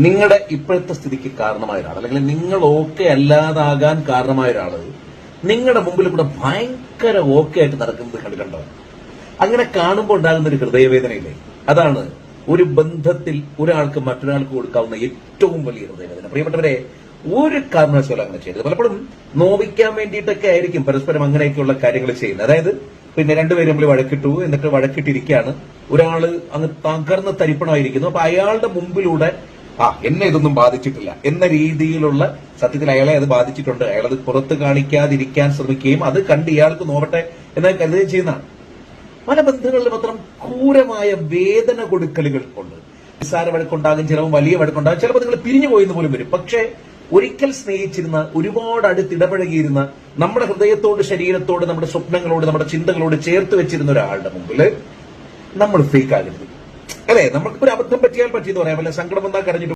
നിങ്ങളുടെ ഇപ്പോഴത്തെ സ്ഥിതിക്ക് കാരണമായ ഒരാൾ, അല്ലെങ്കിൽ നിങ്ങൾ ഓക്കെ അല്ലാതാകാൻ കാരണമായ ഒരാള് നിങ്ങളുടെ മുമ്പിൽ കൂടെ ഭയങ്കര ഓക്കെ ആയിട്ട് നടക്കുന്നത് കണ്ടിട്ടുണ്ടോ? അങ്ങനെ കാണുമ്പോൾ ഉണ്ടാകുന്ന ഒരു ഹൃദയവേദനയില്ലേ, അതാണ് ഒരു ബന്ധത്തിൽ ഒരാൾക്ക് മറ്റൊരാൾക്ക് കൊടുക്കാവുന്ന ഏറ്റവും വലിയ ഹൃദയവേദന. പ്രിയപ്പെട്ടവരെ, ഒരു കാരണവശാലും അങ്ങനെ ചെയ്തത്. പലപ്പോഴും നോവിക്കാൻ വേണ്ടിയിട്ടൊക്കെ ആയിരിക്കും പരസ്പരം അങ്ങനെയൊക്കെയുള്ള കാര്യങ്ങൾ ചെയ്യുന്നത്. അതായത് പിന്നെ രണ്ടുപേരും തമ്മിൽ വഴക്കിട്ടു, എന്നിട്ട് വഴക്കിട്ടിരിക്കുകയാണ്, ഒരാള് അങ്ങ് തകർന്ന് തരിപ്പണമായിരിക്കുന്നു. അപ്പൊ അയാളുടെ മുമ്പിലൂടെ എന്നെ ഇതൊന്നും ബാധിച്ചിട്ടില്ല എന്ന രീതിയിലുള്ള, സത്യത്തിൽ അയാളെ അത് ബാധിച്ചിട്ടുണ്ട്, അയാളത് പുറത്ത് കാണിക്കാതിരിക്കാൻ ശ്രമിക്കുകയും അത് കണ്ട് ഇയാൾക്ക് നോവട്ടെ എന്ന് കരുതുകയും ചെയ്യുന്നതാണ്. പല ബന്ധങ്ങളിലും അത്തരം ക്രൂരമായ വേദന കൊടുക്കലുകൾ ഉണ്ട്. നിസ്സാര വഴക്കുണ്ടാകും, ചിലവും വലിയ വഴക്കുണ്ടാകും, ചിലപ്പോൾ നിങ്ങൾ പിരിഞ്ഞു പോയെന്ന് പോലും വരും. പക്ഷേ ഒരിക്കൽ സ്നേഹിച്ചിരുന്ന, ഒരുപാട് അടുത്തിടപഴകിയിരുന്ന, നമ്മുടെ ഹൃദയത്തോട്, ശരീരത്തോട്, നമ്മുടെ സ്വപ്നങ്ങളോട്, നമ്മുടെ ചിന്തകളോട് ചേർത്ത് വെച്ചിരുന്ന ഒരാളുടെ മുമ്പിൽ നമ്മൾ ഫേക്ക് ആകരുത്. അല്ലെ, നമുക്കിപ്പോ ഒരു അബദ്ധം പറ്റിയാൽ പറ്റിയെന്ന് പറയാം, വല്ല സങ്കടം വന്നാൽ കരഞ്ഞിട്ട്